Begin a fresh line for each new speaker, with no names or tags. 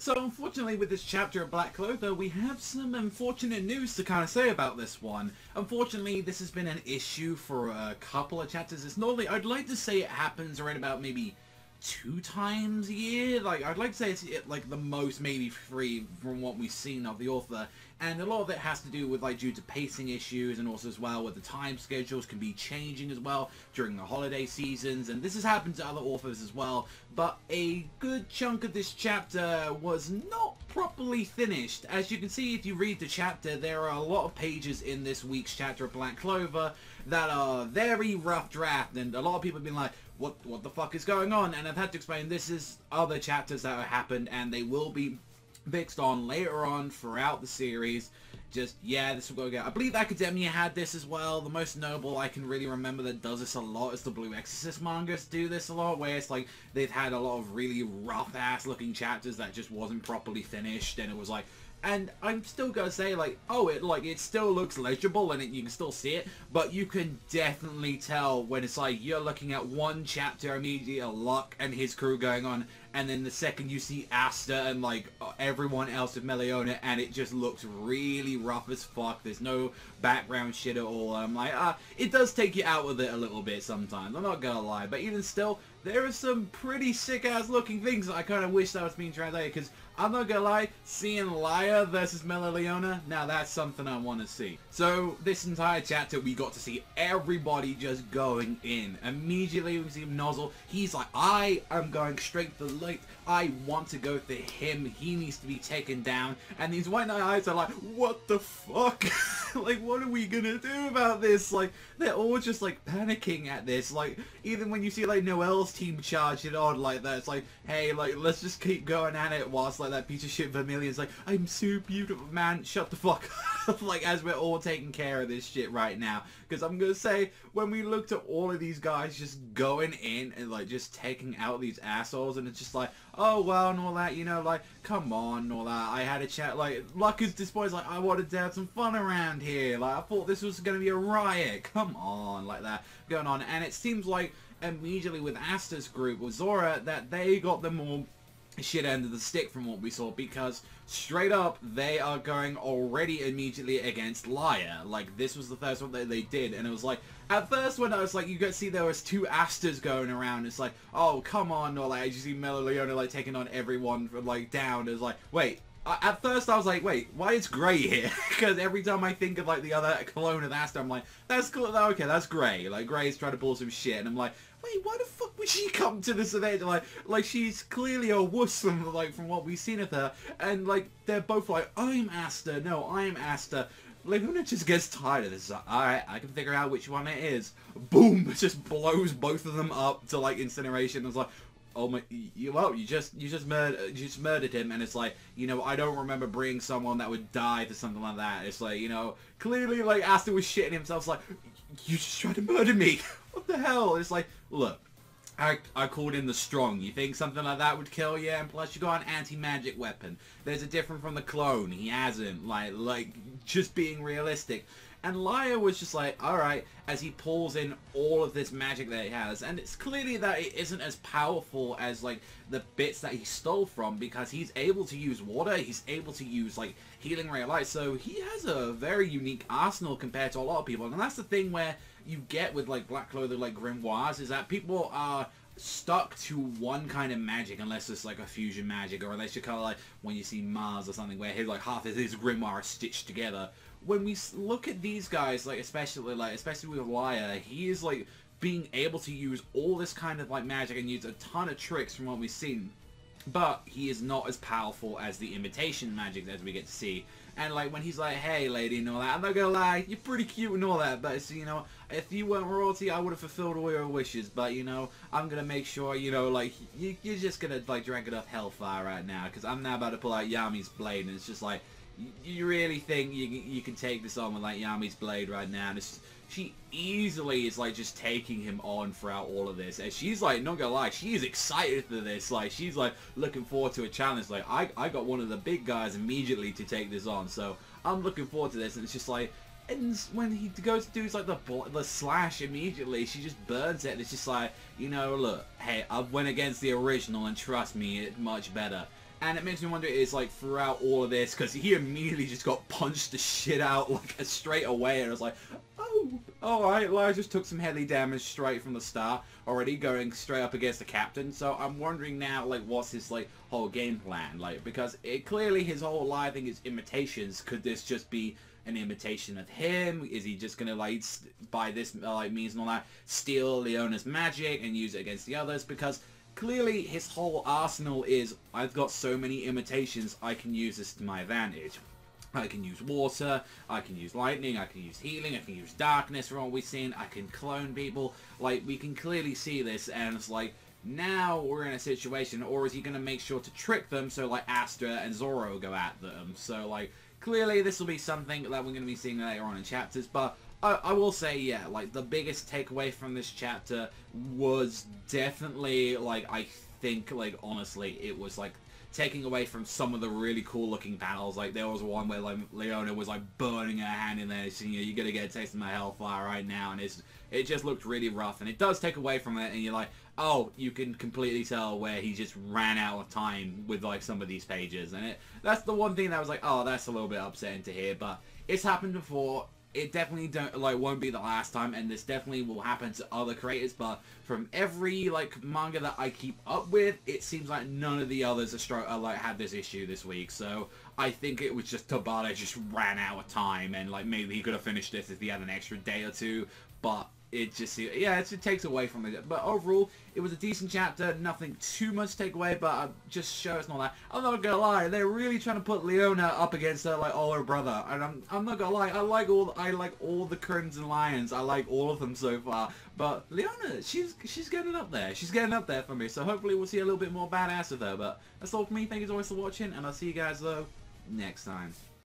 So unfortunately with this chapter of Black Clover, we have some unfortunate news to kind of say about this one. Unfortunately, this has been an issue for a couple of chapters. It's normally, I'd like to say it happens around about maybe 2 times a year. Like, I'd like to say it's like the most, maybe 3 from what we've seen of the author. And a lot of it has to do with, like, due to pacing issues, and also as well with the time schedules can be changing as well during the holiday seasons, and this has happened to other authors as well. But a good chunk of this chapter was not properly finished. As you can see if you read the chapter, there are a lot of pages in this week's chapter of Black Clover that are very rough draft, and a lot of people have been like, what the fuck is going on? And I've had to explain this is other chapters that have happened, and they will be fixed on later on throughout the series. Just, yeah, this will go again. I believe Academia had this as well. The most notable I can really remember that does this a lot is the Blue Exorcist mangas do this a lot, where it's like they've had a lot of really rough ass looking chapters that just wasn't properly finished, and it was like, and I'm still gonna say, like, oh, it still looks legible and you can still see it, but you can definitely tell when it's like you're looking at one chapter immediately, Luck and his crew going on, and then the second you see Asta and like everyone else with Meloleona, and it just looks really rough as fuck. There's no background shit at all. I'm like, it does take you out with it a little bit sometimes, I'm not gonna lie, but even still, there are some pretty sick ass looking things that I kind of wish that was being translated, because I'm not gonna lie, seeing Laya versus Meloleona, now that's something I want to see. So this entire chapter we got to see everybody just going in. Immediately we see Nozzle, he's like, I am going straight for the light, I want to go for him, he needs to be taken down, and these White Knight eyes are like, what the fuck? Like, what are we gonna do about this? Like, they're all just like panicking at this. Like, even when you see like Noelle's team charge it on like that, it's like, hey, like, let's just keep going at it, whilst like that piece of shit Vermilion's like, I'm so beautiful, man, shut the fuck up. Like, as we're all taking care of this shit right now. Because I'm gonna say, when we looked at all of these guys just going in and like just taking out these assholes, and it's just like, oh well, and all that, you know, like, come on, and all that. I had a chat, like, Luck is disappointed, like, I wanted to have some fun around here, like, I thought this was gonna be a riot, come on, like that going on. And it seems like immediately with Asta's group, with Zora, that they got the more shit end of the stick from what we saw, because straight up they are going already immediately against Laya. Like, this was the first one that they did, and it was like, at first when I was like, you could see there was 2 Astas going around, it's like, oh come on, or like you see Meloleona like taking on everyone from like down. It's like, wait, at first I was like, wait, why is Grey here? Because every time I think of like the other clone of Asta, I'm like, that's cool, okay, that's Grey. Like, Grey's trying to pull some shit, and I'm like, wait, why the fuck would she come to this event? Like she's clearly a wuss from what we've seen of her, and like they're both like, I'm Asta, no, I'm Asta. Luna just gets tired of this. Like, alright, I can figure out which one it is. Boom! It just blows both of them up to like incineration. It's like, oh my, you just murdered him, and it's like, you know, I don't remember bringing someone that would die to something like that. It's like, you know, clearly like Asta was shitting himself. It's like, you just tried to murder me. What the hell? It's like, look, I called in the strong. You think something like that would kill you? And plus you got an anti-magic weapon. There's a difference from the clone. He hasn't. Like just being realistic. And Laya was just like, alright, as he pulls in all of this magic that he has. And it's clearly that it isn't as powerful as, like, the bits that he stole from, because he's able to use water, he's able to use, like, healing ray of light. So he has a very unique arsenal compared to a lot of people. And that's the thing where you get with, like, Black Clover, like, grimoires, is that people are stuck to one kind of magic unless it's like a fusion magic, or unless you're kind of like when you see Mars or something where his like half of his grimoire is stitched together. When we look at these guys, like especially with Laya, he is like being able to use all this kind of like magic and use a ton of tricks from what we've seen, but he is not as powerful as the imitation magic as we get to see. And like when he's like, hey lady and all that, I'm not gonna lie, you're pretty cute and all that, but it's, you know, if you weren't royalty, I would have fulfilled all your wishes, but you know, I'm gonna make sure, you know, like, you're just gonna like drag it off hellfire right now, because I'm now about to pull out Yami's blade, and it's just like, you really think you can take this on with like Yami's blade right now? And it's, she easily is like just taking him on throughout all of this, and she's like, not gonna lie, she's excited for this. Like, she's like looking forward to a challenge. Like, I got one of the big guys immediately to take this on, so I'm looking forward to this. And it's just like, and when he goes to do like the slash immediately, she just burns it, and it's just like, you know, look, hey, I went against the original, and trust me, it's much better. And it makes me wonder is, like, throughout all of this, because he immediately just got punched the shit out, like, straight away, and I was like, oh, alright, well, I just took some heavy damage straight from the start, already going straight up against the captain, so I'm wondering now, like, what's his, like, whole game plan, like, because it clearly his whole life thing is imitations. Could this just be an imitation of him? Is he just gonna, like, by this, like, means and all that, steal Leona's magic and use it against the others? Because clearly his whole arsenal is, I've got so many imitations, I can use this to my advantage. I can use water, I can use lightning, I can use healing, I can use darkness from what we've seen, I can clone people. Like, we can clearly see this, and it's like, now we're in a situation, or is he going to make sure to trick them so, like, Astra and Zoro go at them? So, like, clearly this will be something that we're going to be seeing later on in chapters, but I will say, yeah, like, the biggest takeaway from this chapter was definitely, like, I think, like, honestly, it was, like, taking away from some of the really cool looking battles. Like, there was one where, like, Leona was, like, burning her hand in there, saying, you know, you're gonna get a taste of my hellfire right now, and it just looked really rough, and it does take away from it, and you're like, oh, you can completely tell where he just ran out of time with, like, some of these pages, and that's the one thing that was like, oh, that's a little bit upsetting to hear, but it's happened before. It definitely won't be the last time, and this definitely will happen to other creators, but from every, like, manga that I keep up with, it seems like none of the others had this issue this week, so I think it was just Tabata just ran out of time, and, like, maybe he could have finished this if he had an extra day or two, but it just, yeah, it takes away from it. But overall, it was a decent chapter, nothing too much to take away, but just shows and all that. I'm not gonna lie, they're really trying to put Leona up against her, like, older brother, and I'm not gonna lie, I like all the Crimson Lions, I like all of them so far, but Leona, she's getting up there, for me, so hopefully we'll see a little bit more badass of her. But that's all for me. Thank you so much for watching, and I'll see you guys, though, next time.